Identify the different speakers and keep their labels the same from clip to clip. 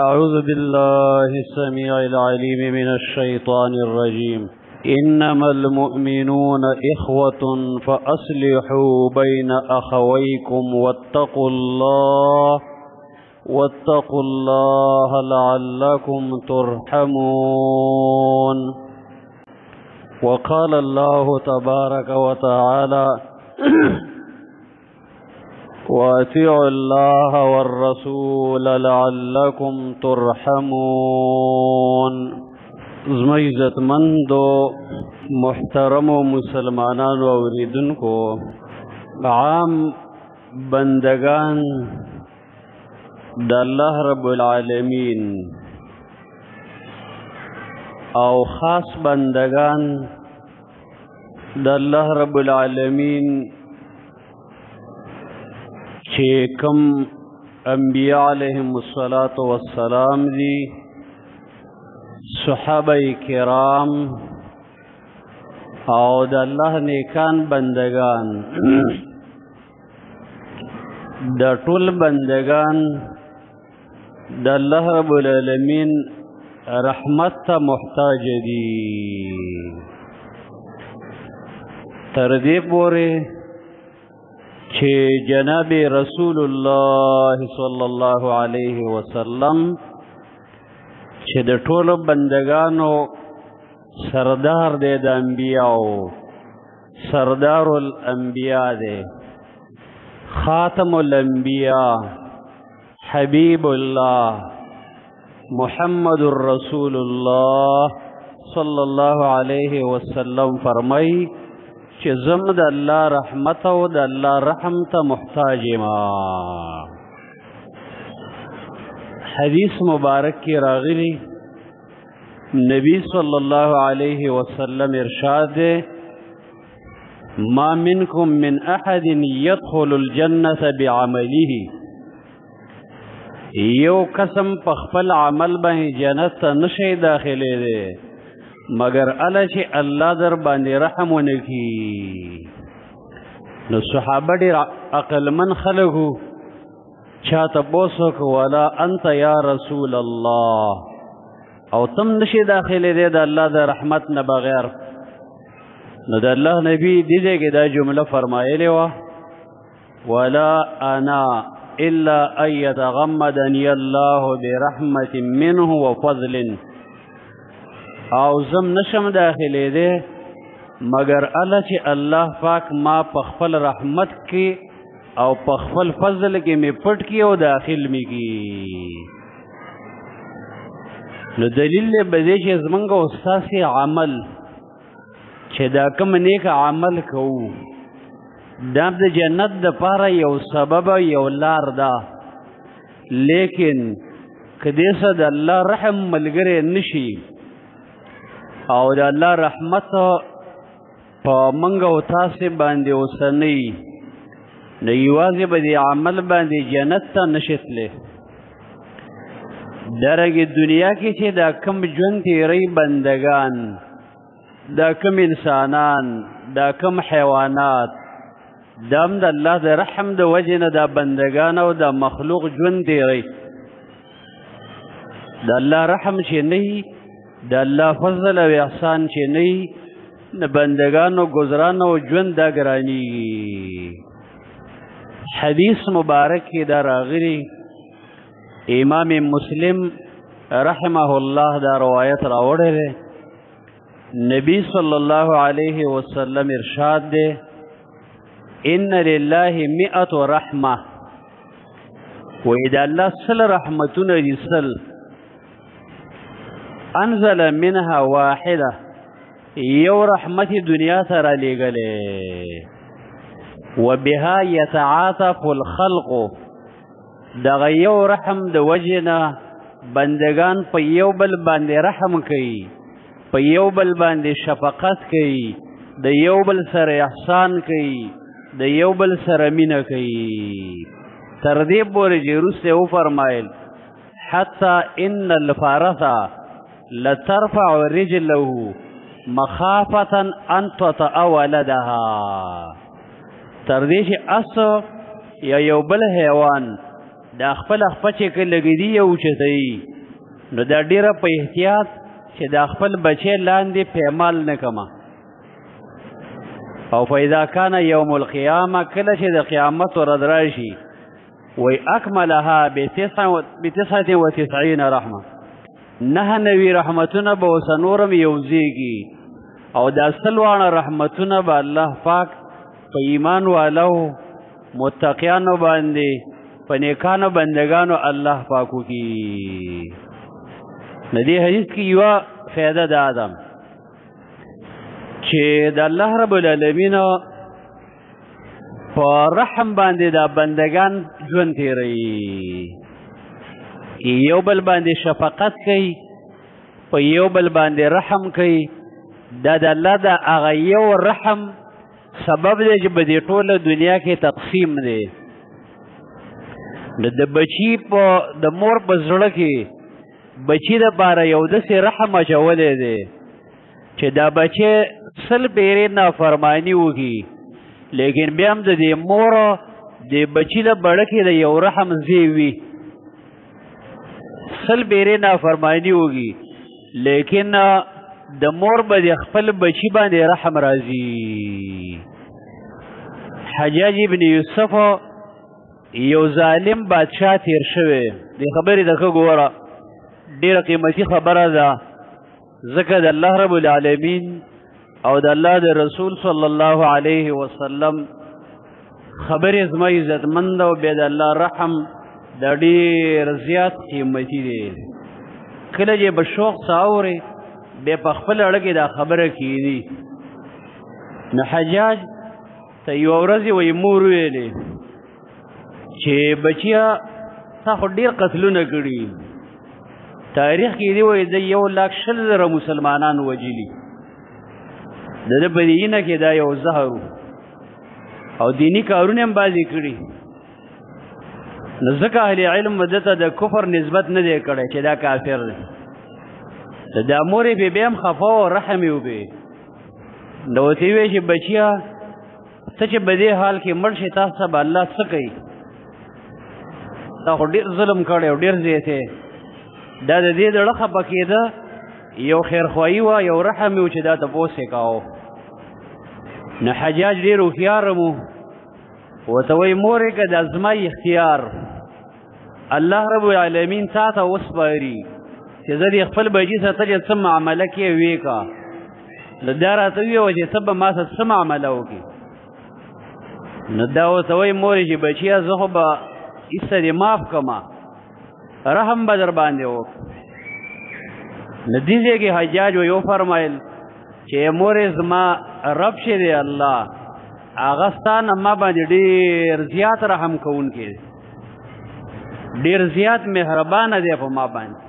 Speaker 1: أعوذ بالله السميع العليم من الشيطان الرجيم. إنما المؤمنون إخوة فأصلحوا بين أخويكم واتقوا الله لعلكم ترحمون. وقال الله تبارك وتعالى وأطيعوا الله والرسول لعلكم ترحمون. زما عزتمندو محترمو مسلمانانو اوریدونکو، عام بندگان د الله رب العالمین او خاص بندگان د الله رب العالمین چې کوم انبیاء علیهم الصلاة والسلام دی، صحابه کرام او د الله نیکان بندگان، د ټول بندگان د الله رب العالمین رحمت ته محتاج دي. تر دې پورې چې جناب رسول الله صلی الله علیه وسلم چې د ټولو بندگانو سردار دی، د انبیاءو سردار الانبیاء دی، خاتم الانبیاء، حبیب الله محمد رسول الله صلی الله علیه وسلم فرمای چې زم د الله رحمت او د الله رحم ته محتاج ما. حدیث مبارک کی راغلی، نبی صلی اللہ علیہ وسلم ارشاد دے، ما منکم من احد يدخل الجنة بعمله، یو قسم پخپل عمل باندې جنت ته نشي داخله دے مگر الله چې الله در باندې رحم ونکي. نو صحابه ډېر عقلمن خلکو، چا تپوس وکړ ولا انت یا رسول الله، او تم نشي داخله دی د الله د رحمت نه بغیر. نو د الله نبی دې کې دا جمله فرمایلې وه، ولا انا الا ان يتغمدني الله برحمة منه وفضل، او زم نشم داخلي دے مگر الله چې الله پاک ما پخپل رحمت کی او پخپل فضل کی می پټ کی او داخل می کی. نو دلیل بده چې زمونږ استاد عمل چې دا کوم نیک عمل کوو دا د جنت د پاره یو سبب یو لار ده، لیکن کدی څه د الله رحم ملګری نشي او د الله رحمت په منګ او تاسې باندې اوسنی، نو یوازې به د عمل باندې جنت ته نشي تللی. درګې دنیا کې چې دا کم ژوند تیری بندگان، دا کم انسانان، دا کم حیوانات، دا هم د الله د رحم د وجې نه دا بندگان او دا مخلوق ژوند تیری. د الله رحم چې نه وي، د الله فضل او احسان چې نه وي، د بندگانو گزاران او ژوند دا ګرانیږي. حدیث مبارک کې دا راغلی، امام مسلم رحمه الله دا روایت راوړی دی، نبی صلی الله علیه وسلم ارشاد دی، ان لله 100 رحمه، وې د الله سل رحمتونه دي، سل انزل منها واحده، یو رحمت دنیا ته را لېږلې، وبها يتعاطف الخلق، دغه یو رحم د وجې نه بندگان په یو بل باندې رحم کوي، په یو بل باندې شفقت کوي، د یو بل سره احسان کوي، د یو بل سره مینه کوي. تر دې پورې چې وروسته وفرمایل حتی ان الفارث لترفع رجله مخافة ان تطأ ولدها، تر دې چې اس یا یو بل حیوان دا خپل چې کله لګېدي یې اوچتوي نو دا ډېره په احتیاط چې دا خپل بچی لاندې پیمال نه کما او فاذا کان یوم القیامه کله چې د قیامت ورځ راشي وی اکملها ب99 رحمه 99 رحمتونه به ورسه نورم یوځېږي او دا سلوانه رحمتونه به الله پاک په ایمان والو متقیانو باندې په نیکانو بندگانو الله پاکو کی ندی حدیث کی یو فائدہ دا آدم چې د الله رب العالمین په رحم باندې دا بندگان ژوند تیروي یو بل باندې شفقت کوي په یو بل باندې رحم کوي دا د الله د هغه یو رحم سبب دی چې په دې ټوله دنیا کې تقسیم دی د بچی په د مور په زړه کې بچی دپاره یو داسې رحم اچولی دی چې دا بچی سل پیرې نافرماني وکړي لیکن بیا هم د دې مور د بچی د بړه کې د یو رحم ځای وي سل پیرې نافرماني وکړي لیکن د مور به د خپل بچی باندې رحم راځي حجاج ابن یوسف یو ظالم بادشاه تیر شوی دې خبرې دغه ګوره ډېره قیمتي خبره ده ځکه د الله رب العالمین او د الله د رسول صلی الله علیه وسلم خبرې زما عزتمند او بیا د الله رحم دا ډېر زیات قیمتي دی کله چې به شوق څه اورې بیا په خپل اړه کې دا خبره کېږي نو حجاج ته یوه ورځ وایي مور ویلې چې بچیا تا خو ډېر قتلونه کړي تاریخ کې دی وایي د 1,00,000 مسلمانان وجلي د ده په دینه کې دا یو زهر او دینی کارونه هم بعضې کړي نو ځکه اهل علم ده ته د کفر نسبت نه دی کړی چې دا کافر دی د دا مورې پې بیا هم خفه او رحم یې وبې نو ورته ویې چې بچیا ته چې په دې حال کې مړ شې تاسو ته به الله څه کوي تا خو ډېر ظلم کړی او ډېر زیاتی دا د دې زړه خفه کېده یو خیرخواهي وه یو رحم یې و چې دا تپوس یې کاوه نو حجاج ډېر هوښیار و ورته وایي مورې که دا زما اختیار الله رب العالمین تا ته وسپاري چې زه دې خپل بچي سره ته څه معامله کې وې که نو دا راته وویه چې ته به ما سره څه معامله وکړې نو دا ورته وایي مورې چې بچیه زه خو به ایسته دې معاف کړمه رحم به در باندې وکړو نو دې ځای کې حجاج ویو فرمایل چې مورې زما رب چې دی الله هغه ستا نه ما باندې ډېر زیات رحم کوونکی دی ډېر زیات مهربانه دی په ما باندې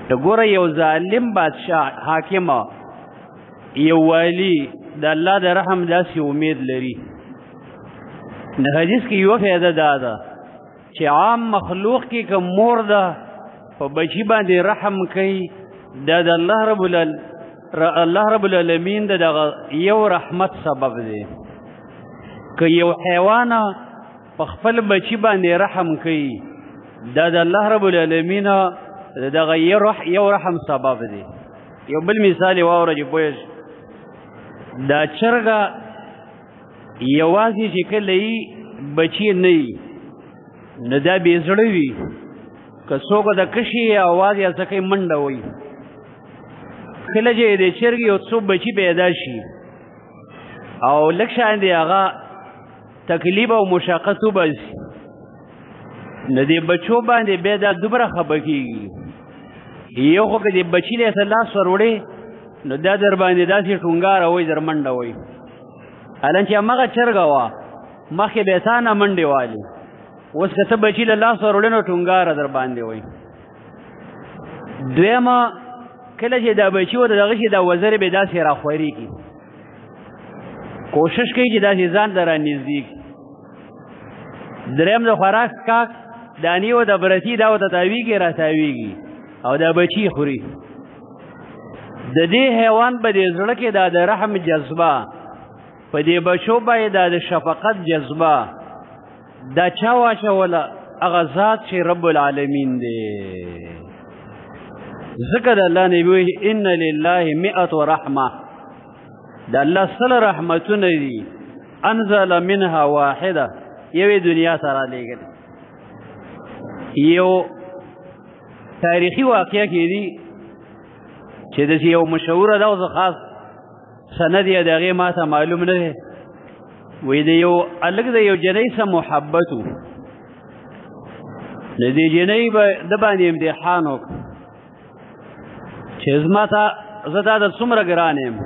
Speaker 1: ته ګوره یو ظالم بادشاه حاکمه یو والی د الله د رحم داسې امید لري د حدیث کې یوه فایده دا ده چې عام مخلوق کې که مور ده په بچي باندې رحم کوي دا د الله رب العالمین د دغه یو رحمت سبب دی که یو حیوان په خپل بچي باندې رحم کوي دا د الله رب العالمین د دغه یو رحم سبب دی یو بل مثال یې واوره چې پوه دا چرګه یوازې چې کله یې بچي نه وي نو دا بې زړه وي که څوک د کشي اواز یا څه کوي منډه وایي کله چې د چرګې یو څو بچي پیدا شي او لږ شان دی هغه تکلیف او مشقت وباسي نو دې بچو باندې بیا دا دومره خفه کېږي یو خو که دې بچي له ته لاس ور وړې نو دا در باندې داسې ټونګاره وایي در منډه وایي حالان چې همغه چرګه وه مخکې به یې تا نه منډې والي اوس که ته بچي له لاس ور وړې نو ټونګاره در باندې وایي دویمه کله چې دا بچي و د دغه شي دا وزرې به داسې راخوري کړي کوشش کوي چې داسې ځان ته رانږدې کړي دریم د خوراک کاک دانې و د برتي دا ورته تاویږي راتاویږي او دا بچي خوري د دې حیوان په دې زړه کې دا د رحم جذبه په دې بچو باندې دا د شفقت جذبه دا چا واچوله هغه ذات چې رب العالمین دی. ذکر الله نبی وی ان لله 100 رحمه، د الله سره رحمتونه دي، انزل منها واحده، یوې دنیا سره لېږل. یو تاریخي واقعه کې دي چې د یو مشهوره ده او خاص سند یې د هغې ما ته معلوم نه دی. وی د یو هلک د یو جنۍ سره محبت و، د دې جنۍ به د باندې امتحان وکړ چې زه تا د څومره ګران یم.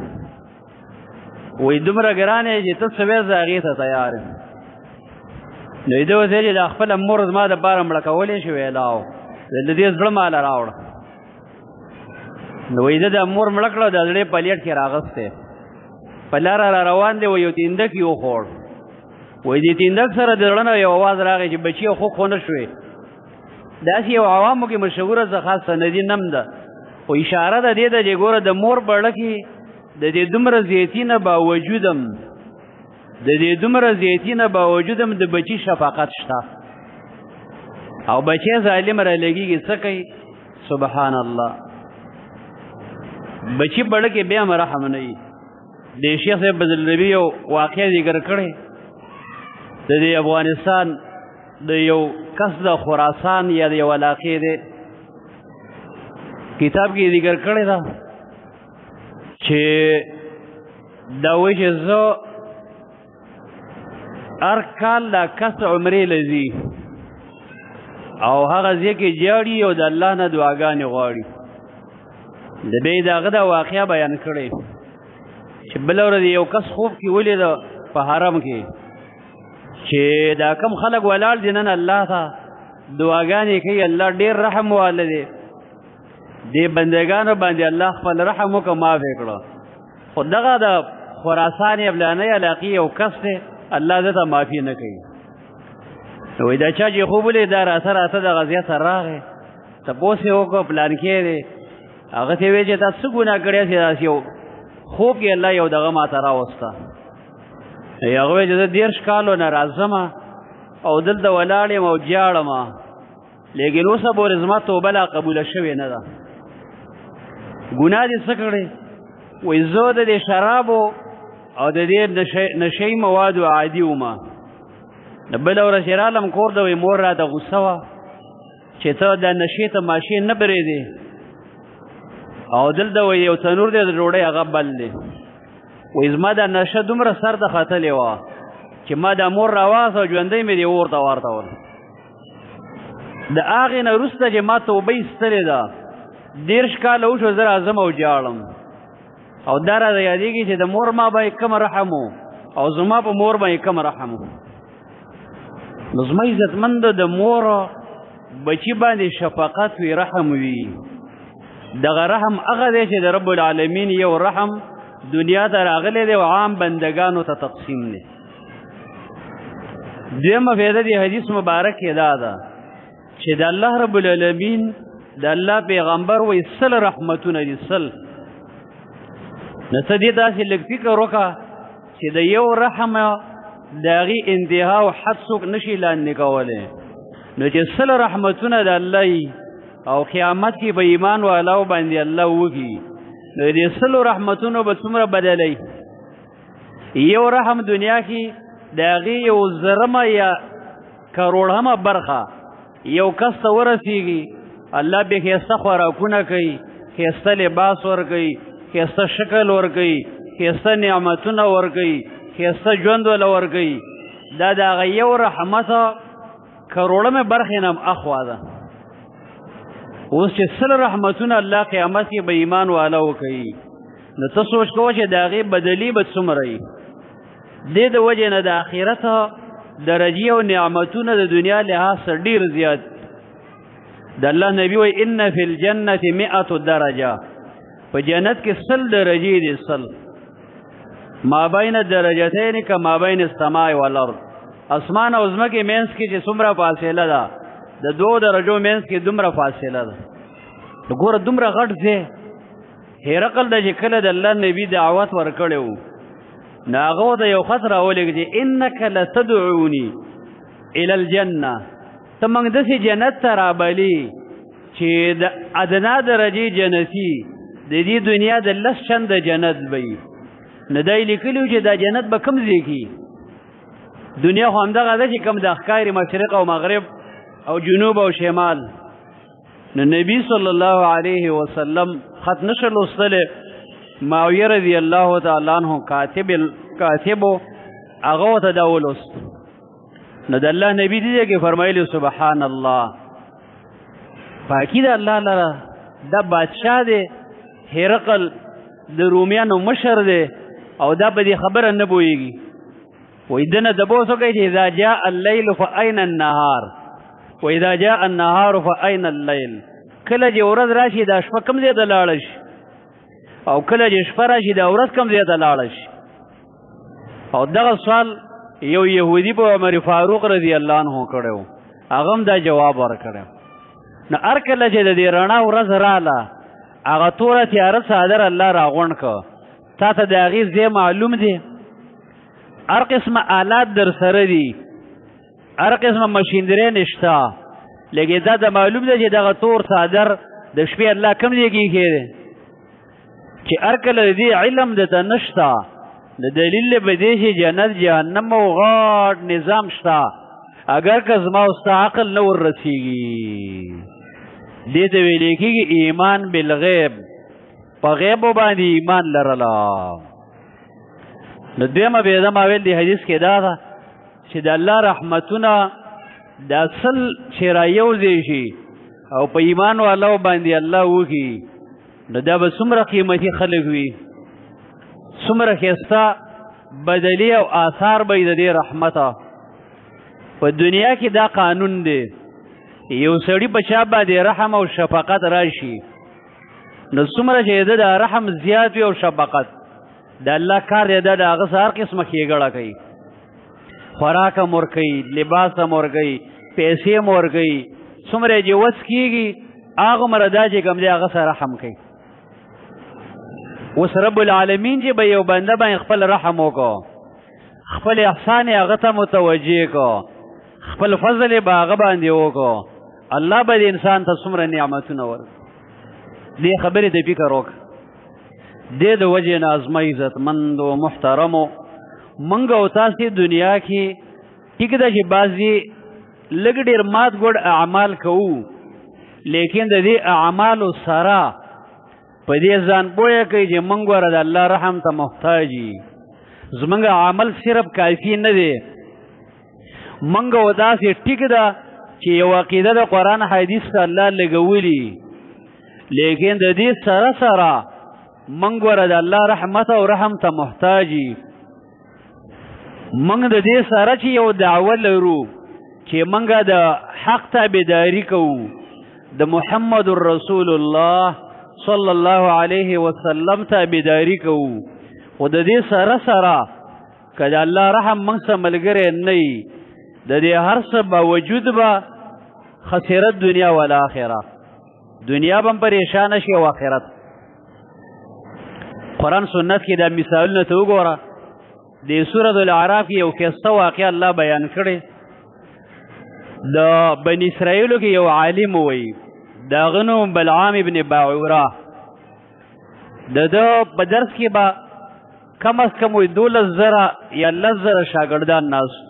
Speaker 1: وی دومره ګران یې چې ته څه وایې زه هغې ته تیار یم. نو ده ورته ویل چې دا خپله مور زما دپاره مړه کولی شي؟ ویلا و، د دې زړه ماله راوړه. نو وی ده د مور مړه کړه، د زړې په لیټ کې راغستی، په لاره را روان دی، یو تیندک یې وخوړ. وی دې تیندک سره د زړه نه یو اواز راغی چې بچیه خوږ خو نه شوې. داسې یو عوامو کې مشهوره څه خاص سندي نم ده، خو اشاره ده دې ته چې ګوره د مور بړه کې د دې دومره زیاتي نه باوجودم د بچي شفقت شته، او بچی ظالم را لګېږي څه کوي؟ سبحان الله. بچی بړه کې بیا هم رحم نه وي. د شیخ صاحب بدلنبي یو واقعه ذکر کړې، د دې افغانستان د یو کس د خراسان یا د یو علاقې دی کتاب کې ذکر کړې ده چې دا وایي چې زه هر کال دا کس عمرې له ځي او هغه ځای کې جاړي او د الله نه دعاګانې غواړي. د بیا یې د هغه دا واقعه بیان کړې چې بله ورځ یو کس خوب کې ولیده په حرم کې چې دا کم خلک ولاړ دي نن الله ته دعاګانې کوي، الله ډېر رحم واله دی، دې بندګانو باندې الله خپل رحم وکړه، معاف یې کړه. خو دغه د خراسان یا فلانۍ علاقې یو کس دی، الله ده ته معافي نه کوي. نو وایي دا چا چې خوب ولید دا راته دغه ځای ته راغی، تپوس یې وکړه پلانکې دی، هغه ته یې ویل چې تا څه ګناه کړی چې داسې یو خوب کې الله یو دغه ما ته راوسته. هغه ویل چې زه 30 کالو نه راځم او دلته ولاړ یم او جاړم، لیکن اوسه پورې زما توبه لا قبوله شوې نه ده. ګناه دې څه کړې؟ وایي زه د دې شرابو او د دې نشهیي موادو عادي وم. د بله ورځ چې رالم کور ته، وایي مور راته غوسه وه چې ته دا نشې ته ماشې نه برېدې او دلته وایي یو تنور دی د ډوډۍ هغه بل دی. وایي زما دا نشه دومره سر ته ختلې وه چې ما دا مور راواس او ژوندی مې دې اور ته ورتول. د هغې نه وروسته چې ما توبه ایستلې ده 30 کاله وشو زه راځم او جاړم، او دا راته یادېږي چې د مور ما باندې کوم رحم و او زما په مور باندې کوم رحم و. نو زما عزتمند د مور بچي باندې شفقت وي، رحم وي. دغه رحم هغه دی چې د رب العالمین یو رحم دنیا ته راغلی دی او عام بندگانو ته تقسیم دی. دویمه فایده دی حدیث مبارک کې دا ده چې د الله رب العالمین د الله پیغمبر وایي سل رحمتونه دي، سل. نو ته دې داسې لږ فکر وکړه چې د یو رحم د هغې انتها او حد څوک نشي لاندې کولی. نو چې سل رحمتونه د الله او قیامت کې به ایمان والاو باندې الله وکړي، نو دې سلو رحمتونو به څومره بدلی. یو رحم دنیا کې د هغې یو زرمه یا کروړهمه برخه یو کس ته ورسېږي، الله بې ښایسته خوراکونه کوي، ښایسته لباس ورکوي، ښایسته شکل ورکوي، ښایسته نعمتونه ورکوي، ښایسته ژوند وله ورکوي. دا د هغه یو رحمت کروړمې برخې نه هم اخوا ده. اوس چې سل رحمتونه الله قیامت کې به ایمان والا وکوي، نو ته سوچ کوه چې د هغې بدلي به څومره وي. دې د وجې نه د آخرت درجې او نعمتونه د دنیا لحاظ سره ډېر زیات. د الله نبي وایي ان فی الجنة 100 درجه، په جنت کې 100 درجې دي، 100 ما بین درجتین که ما بین السماء والارض. اسمان او ځمکې منځ کې چې څومره فاصله ده، د 2 درجو منځ کې دومره فاصله ده. ګوره دومره غټ ځای. هرقل د چې کله د الله نبي دعوت ورکړی و، نو هغه ته یو خط راولېږه چې انک لتدعوني الی الجنه، ته موږ داسې جنت ته رابلي چې د ادنا درجې جنتي د دې دنیا د 10 چنده جنت به وي نو دا یې لیکلي چې دا جنت به کوم ځای کې دنیا خو همدغه ده چې کوم د ښکاري مشرق او مغرب او جنوب او شمال نو نبی صلی الله علیه وسلم خط نشه لوستلی معاویه رضی الله تعالی عنہ کاتبو هغه ورته دا ولوست نو د الله نبی دې کې فرمایلی سبحان الله پاکی د الله لره دا بادشاه دی هرقل د رومیانو مشر دی او دا به دې خبره نه پوهېږي وایي دنه تپوس وکړئ چې اذا جاء الليل فأين النهار واذا جاء النهار فأين الليل کله چې ورځ راشي دا شپه کوم ځای ته لاړه شي او کله چې شپه راشي دا ورځ کوم ځای ته لاړه شي او دغه سوال یو یهودي په عمر فاروق رضی الله عنه کړی و هغه هم دا جواب ورکړی نو هر کله چې د دې رڼا ورځ راله هغه توره تیاره څادر الله راغونډ کړ تا ته د هغې ځای معلوم دی هر قسمه آلات در سره دي هر قسمه مشینرۍ نشته لیکن دا ته معلوم دی چې دغه تور څادر د شپې الله کوم ځای کې ایښی دی چې هر کله د دې علم درته نشته د دلیل به دی چې جنت جهنم او غاټ نظام شته اگر که زما او ستا عقل نه وررسېږي دې ته ویلې کېږي ایمان بالغیب په غیبو باندې ایمان لرله نو دویمه بېده ما ویل دی حدیث کې دا ده چې د الله رحمتونه د اصل چې رايوځی شي او په ایمان والو باندې الله وکړي نو دا به څومره قیمتي خلک وي څومره ښایسته بدلي او آثار به د دې رحمته په دنیا کې دا قانون دی یو سړي په چا باندې رحم او شفقت راشي نو څومره چې د رحم زیات وي او شفقت د الله کار دی د هغه سره هر قسمه ښېګړه کوي خوراک هم ورکوي لباس هم ورکوي پیسې هم ورکوي څومره چې وس کېږي هغومره دا چې کوم دی هغه سره رحم کوي اوس رب العالمین چې به یو بنده باندې خپل رحم وکړو خپل احسان یې هغه ته متوجه کړو خپل فضل یې به هغه باندې وکړو الله به د انسان ته څومره نعمتونه ورکړي دې خبرې ته فکر وکړه دې د وجې نه ازما عزتمندو محترمو موږ او تاسې دنیا کې ټیک ده چې بعضې لږ ډېر مات ګوډ اعمال کوو لیکن د دې اعمالو سره په دې ځان پوهه کوي چې موږ ور د الله رحم ته محتاج یو زموږ عمل صرف کافي نه دی موږ او داسې ټیک ده چې یو عقیده د قرآن حدیث ته الله لګولي لیکن د دې سره سره موږ ور د الله رحمت او رحم ته محتاج یو موږ د دې سره چې یو دعوه لرو چې موږ د حق تابعداري کوو د محمد رسول الله صلی الله علیه وسلم تابعداري کوو خو د دې سره سره که د الله رحم موږ سره ملګری نه وي د دې هر څه باوجود به خسرت دنیا والآخره دنیا به هم پریشانه شي او آخرت قرآن سنت کې دا مثالونه ته وګوره د سورة الاعراف کې یو ښایسته واقعه الله بیان کړې د بني اسرائیلو کې یو عالم وایي د هغه نوم بلعام ابن باعوره د ده په درس کې به کم از کم 12,000 یا 10,000 شاګردان ناست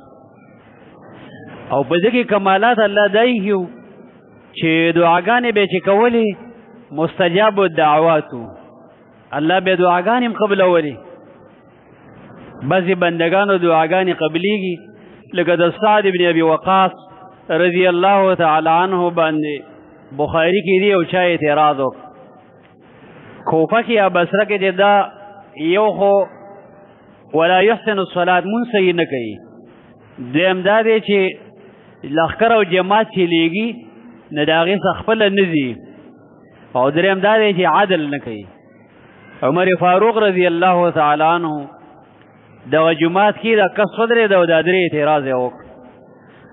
Speaker 1: او په دې کې کمالات الله دا ایښي چې دعاګانې به چې کولې مستجاب الدعواتو الله به دعاګانې هم قبلولې بعضې بندګانو دعاګانې قبلیږي لکه د سعد ابن ابي وقاص رضی الله تعالی عنه باندې بخاری کې دی او چا اعتراض وکړ کوفه کې یا بصره کې چې دا یو خو ولا يحسن الصلاة مونځ صحیح نه کوي دویم دا دی چې لښکر او جماعت چې لیږي نه د هغې څخه خپله نه ځي او دریم دا دی چې عدل نه کوي عمر فاروق رضی الله تعالی عنه دغه جماعت کې دا کس ودرېده او دا درې اعتراض یې وکړ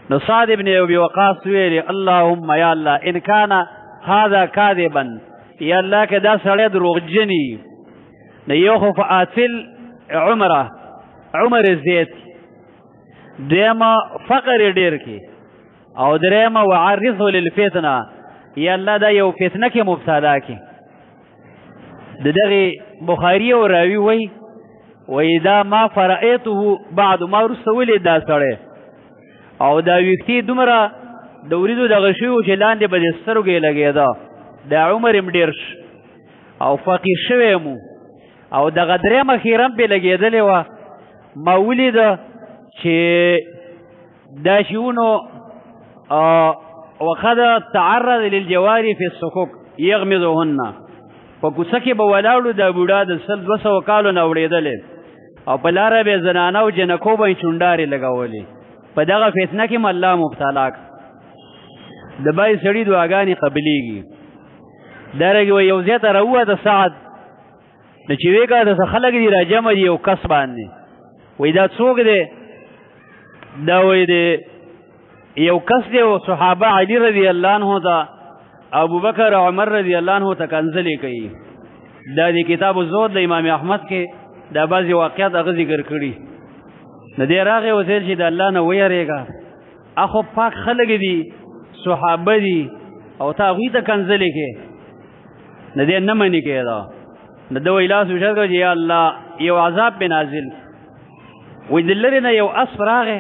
Speaker 1: نو سعد ابن ابي وقاص ویلي اللهم یا الله ان کان هذا کاذبا یا الله که دا سړی دروغجني نو یو خو فآتل عمر زیت دویمه فقر یې ډېر کې او درېمه وعرضه للفتنه یا الله دا یو فتنه کې مبتلا کې د دغه بخاري او راوي وایي دا ما فرأیته بعد ما وروسته ولید دا سړی او دا ویښتې دومره د وریځو دغه شوي و چې لاندې به د سترګو یې لګېده دا عمر یې ډېر او فقیر شوی مو او دغه درېمه خیره هم پرې لګېدلې وه ما ولیده چې دا شیونو وقد تعرض للجوار في الصكوك يغمزهن په کوڅه کې به ولاړو دا بوډا د 200 کالو نه وړېدلې او په لاره به زنانه او جنکو به یې چونډارې لګولې په دغه فتنه کې م الله مبتلا د بای سړي دعاګانې قبلېږي دارنګې وایي یو ځای ته راووته سعد نو چې ویې کړه داسې خلک دي راجمع دي یو کس باندې وایي دا څوک دی دا وایي د یو کس دی او صحابه علي رضی الله عنه ته ابوبکر عمر رضی الله عنه ته کنځلې کوي دا د کتاب الزهد د امام احمد کې دا بعضې واقعات هغه ذکر کړي نو دی راغی ویل چې د الله نه ویرېږه اخو پاک خلک دي صحابه دي او ته هغوی ته کنځلې کوې نو دی نه منې کېده نو ده وایي لاس اوچت کړه چې یا الله یو عذاب پې نازل وایي د لرې نه یو اسب راغی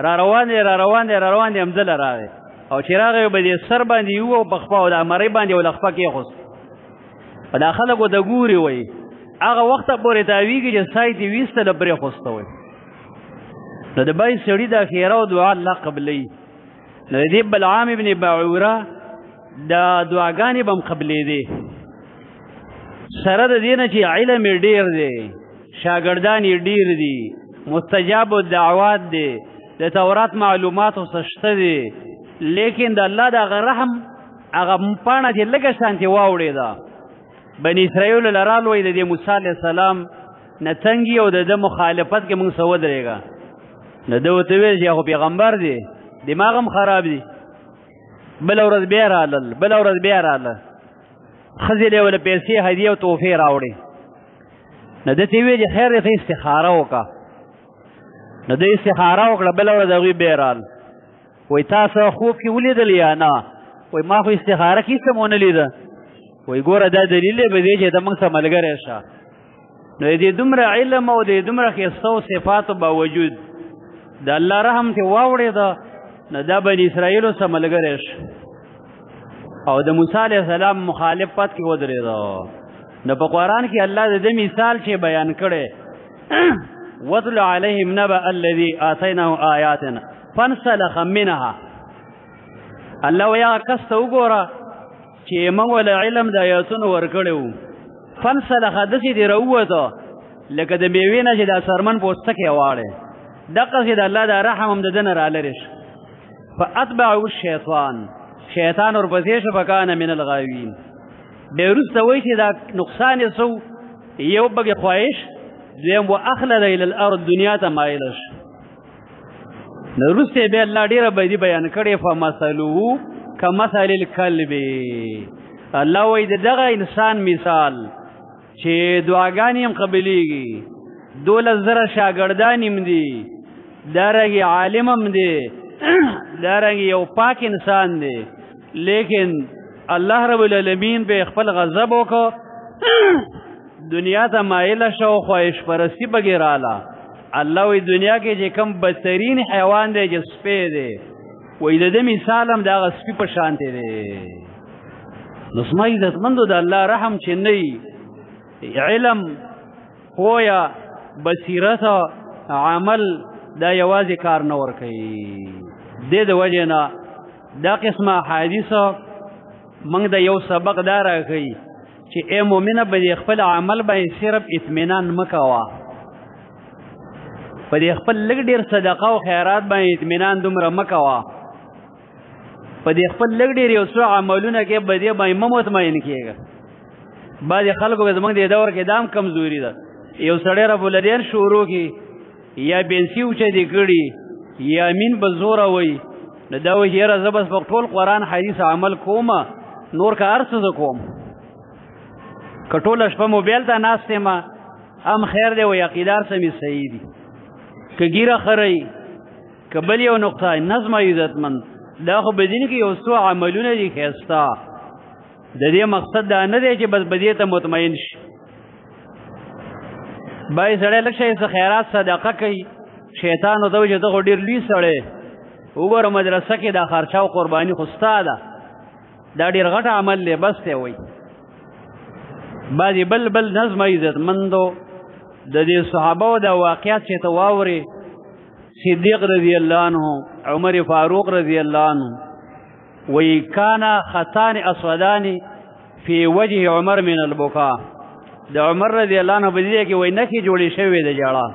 Speaker 1: را روان دی همزله راغی او چې راغی به دې سر باندې یو او په خپه او د مرۍ باندې یو لخپه کېښوست په دا خلکو ته ګوري وایي هغه وخته پورې تاویږي چې سای دې ویستله پرېښوسته وایي نو د بای سړي دا خیره او دعا الله قبلوي نو د دې بلعام ابن باعوره دا دعاګانې به هم قبلېدې سره د دې نه چې علم یې ډېر دی شاګردان یې ډېر دي مستجاب الدعوات دی د تورات معلوماتو څه شته دي لیکن د الله د هغه رحم هغه پاڼه چې لږه شانتې واوړېده بني اسرائیلو له رال وایي د دې موسی علیه السلام نه تنګي او د ده مخالفت کې موږ څه ودرېږه نو ده ورته ویل چې خو پیغمبر دی دماغ هم خراب دی بله ورځ بیا رالل ښځې له یې ورله پیسې هدیې او تحفې راوړې نو ده ته یې ویل چې خیر دی ته استخاره وکړه نو ده استخاره وکړه بله ورځ هغوی بیا رال وایي تاسو خوب کې ولیدل یا نه وایي ما خو استخاره کې هېڅ هم ونه لیده وایي ګوره دا دلیل دی په دې چې ته موږ سره ملګری شه نو د دې دومره علم او د دومره ښایستو صفاتو باوجود د الله رحم ته واوړېده نو دا بني اسرائیلو سره ملګری شه او د موسی علیه السلام مخالفت کې ودرېده نو په قرآن کې الله د دې مثال چې بیان کړی واتل علیهم نبأ الذي آتیناه آیاتنا فانسلخ منها الله وایي هغه کس ته وګوره چې موږ له علم د آیاتونو ورکړی وو فانسلخ داسې دې راووته لکه د میوې نه چې دا سرمن پوستکی واړی دقسې د الله دا رحم هم د ده نه رالرې شه فاتبعه الشیطان شیطان ورپسې شه فکان من الغاوین بیا وروسته وایي چې دا نقصان یې څه یو پکې خواهش دویم واخلد الی الارض دنیا ته مایله شه نو وروسته بیا الله ډېره بدي بیان کړې فمثلو کمثل الکلب الله وایي د دغه انسان مثال چې دعاګانې هم قبلېږي 12,000 شاګردان هم دي دارنګې عالم هم دی دارنګې یو پاک انسان دی لیکن الله رب العالمین به خپل غضب وکړو دنیا ته مایله شو خواهش پرستی پکې راله الله وایي دنیا کې چې کوم بدترین حیوان دی چې سپی دی وایي د ده مثال هم د هغه سپي په شانتې دی نو زما عزتمندو د الله رحم چې نه علم پوهه بصیرت عمل دا یوازې کار نه ورکوي دې د وجې نه دا قسمه احادیثو موږ د یو سبق دا راښیي چې ای مؤمنه په دې خپل عمل باندې صرف اطمینان مه کوه په دې خپل لږ ډېر صدقه او خیرات باندې اطمینان دومره مه کوه په دې خپل لږ ډېر یو څو عملونه کې په دې باندې مه مطمئن کېږه بعضې خلکو زموږ دې دور کې دا هم کمزوري ده یو سړی رفالدین شروع کړي یا بنسي اوچتې کړي یا مین په زوره وایي نو دا وایي چې یاره زه بس په ټول قرآن حدیث عمل کومه نور که هر څه زه کوم که ټوله شپه موبایل ته ناست یم هم خیر دی وایي عقیدار څه مې صحیح دي که ګیره خرئ که بل یو نقطه نظم عزتمند دا خو بدین کې یو څو عملونه دي ښایسته د دې مقصد دا نه دی چې بس بدې ته مطمئن شي بای سړی لږ شی څه خیرات صدقه کوي شیطان ورته وایي چې ته خو ډېر لوی سړی وګوره مدرسه کې دا خرچه او قرباني خو ستا ده دا ډېر غټ عمل دی بس دی وایي بعضې بل نظم عزتمندو د دې صحابهو دا واقعات چې ته واورې صدیق رضی الله عنه عمر فاروق رضی الله عنه وی کان خطان اسودان فی وجه عمر من البکا د عمر رضی الله عنه په دې کې وی نکې جوړې شوې د جړه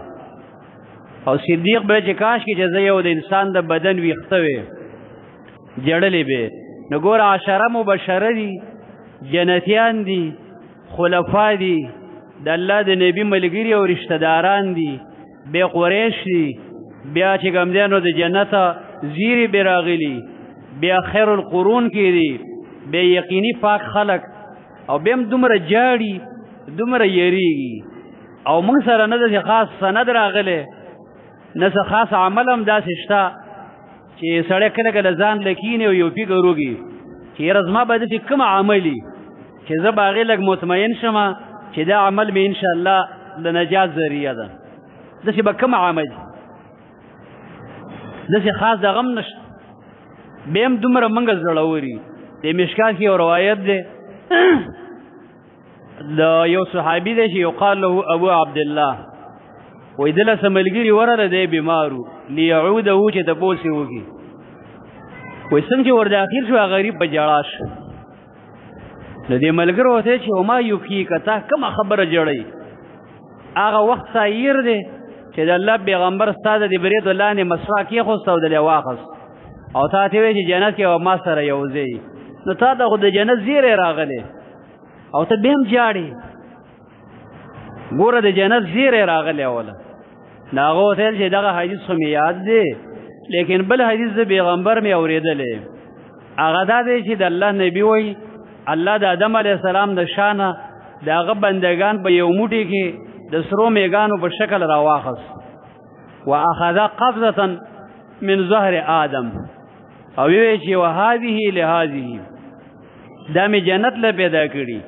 Speaker 1: او صدیق به چې کاش کې چې زه یو د انسان د بدن ویښته وې جړلې به نو ګوره عشره مبشره دي جنتیان دي خلفا دي د الله د نبي ملګري او رشتہ داران دي بیا قریش دي بیا چې کوم دی نو د جنته زیرې به راغلي بیا خیر القرون کې دي بیا یقیني پاک خلق او بیا هم دومره جاړي دومره یریږي او موږ سره نه داسې خاص سند راغلی نه څه خاص عمل هم داسې شته چې سړی کله کله ځان لکینې او یو فکر وکړي چې یاره زما به داسې کوم عملي چې زه به هغې لږ مطمئن شم چې دا عمل مې انشاءالله د نجات ذریعه ده داسې به کوم عمل داسې خاص دغه هم نشته بیا هم دومره موږ زړوري د مشکات کې یو روایت دی د یو صحابي دی چې یقال له ابو عبدالله وایي دله څه ملګري ورله دی بیمار و لیعوده چې تپوس یې وکړي وایي څنګه چې ورداخل شو هغه غریب په ژړا شو نو دې ملګرو ورته چې وما یبکیک تا کومه خبره جړئ هغه وخت سایر دی چې د الله پیغمبر ستا د دې برید لاندې مسواک یې او دلې واخست او تا ته وایي چې جنت کې او ما سره یو ځای نو تا ته خو د جنت زیری راغلی او ته بیا هم جاړې ګوره د جنت زیری راغلی اوله نو هغه ورته ویل چې دغه حدیث خو مې یاد دی لیکن بل حدیث د پیغمبر مې اورېدلی هغه دا دی چې د الله نبي وایي الله د آدم علیه السلام د شانه د هغه بندگان په یو موټي کې د سرو میږانو په شکل راواخست واخذ قبضة من ظهر آدم او وی چې وهذه لهذه دا مې جنت له پیدا کړي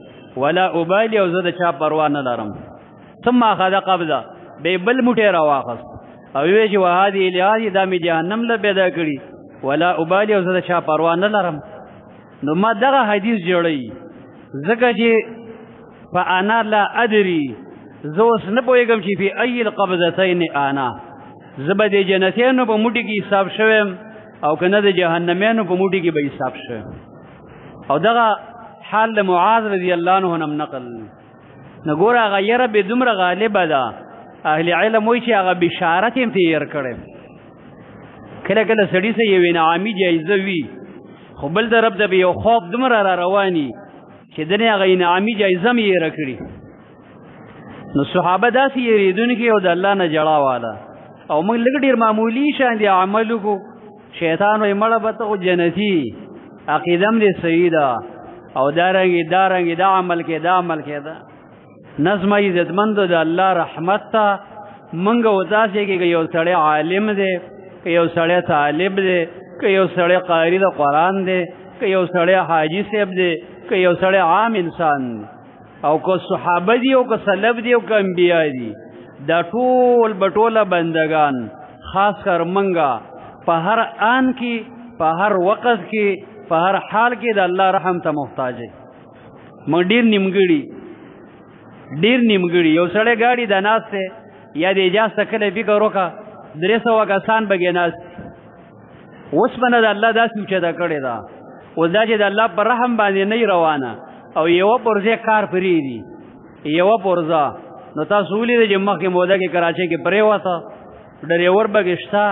Speaker 1: ولا ابالي او زه د چا پروا نه لرم ثم اخذ قبضه به بل موټی راواخست او وی چې وهذه لهذه دا مې جهنم له پیدا کړي ولا ابالي او زه د چا پروا نه لرم نو ما دغه حدیث جوړی ځکه چې فانا لا ادري زه اوس نه پوهېږم چې فی ای القبضتین انا زه به د جنتیانو په موټي کې حساب شویم او که نه د جهنمیانو په موټي کې به حساب شویم او دغه حال د معاذ رضی الله عنه هم نقل نو ګوره هغه یره به دومره غالبه ده اهل علم وایي چې هغه بشارت یې تیر کړی کله کله سړي ته یو انعامي جایزه وي خو بل طرف ته به یو خوف دومره را رواني چې دنې هغه انعامي جایزه هم یې راکړي نو صحابه داسې یریدونکي او د الله نه جړا واله او موږ لږ ډېر معمولي شان دي عمل وکړو شیطان وایي مړه به ته خو جنتي عقیده هم دې صحیح ده او دارنګې دا عمل کې دا عمل کې ده نظم عزتمندو د الله رحمت ته موږ وداسې کې که یو سړی عالم دی که یو سړی طالب دی که یو سړی قاری د قرآن دی که یو سړی حاجي صاحب دی که یو سړی عام انسان دی او که صحابه دي او که سلف دي او که انبیا دي دا ټول بټوله بندگان خاص کر منګه په هر آن کې په هر وقت کې په هر حال کې د الله رحم ته محتاج دی موږ ډېر نیمګړي یو سړی ګاډي د ناست دی یا د اجاز ته کله فکر وکړه 300 کسان پکې ناست اوسپنه د الله داسې اوچته کړې ده اوس دا چې د الله په رحم باندې نه روانه او یوه پرزه کار پرېږدي یوه پرزه نو تاسو ولیدئ چې مخکې موده کې کراچۍ کې پرېوته ډریور پکې شته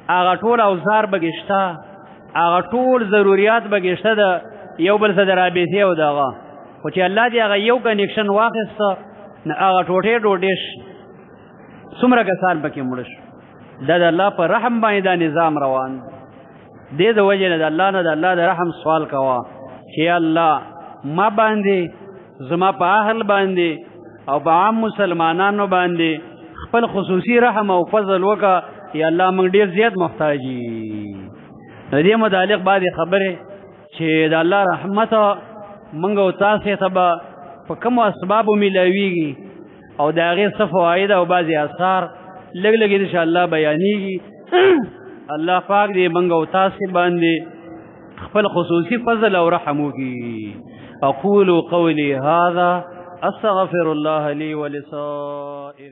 Speaker 1: هغه ټول اوزار پکې شته هغه ټول ضروریات پکې شته د یو بل سره د رابطې او دغه خو چې الله دې هغه یو کنیکشن واخیسته نو هغه ټوټې څومره کسان پکې مړه شو دا د الله په رحم باندې دا نظام روان دې د وجې نه د الله نه د الله د رحم سوال کوه چې الله ما باندې زما په اهل باندې او په عام مسلمانانو باندې خپل خصوصي رحم او فضل وکړه یا الله موږ ډېر زیات محتاج دې متعلق بعضې خبرې چې د الله رحمت موږ او تاسې ته به په کومو اسبابو میلاویږي او د هغې څه فواید او بعضې اثار لږ لږ انشاءالله بیانېږي. الله پاک دې موږ او تاسې باندې خپل خصوصي فضل او رحم وکړي. اقول قولي هذا استغفر الله لي ولسائر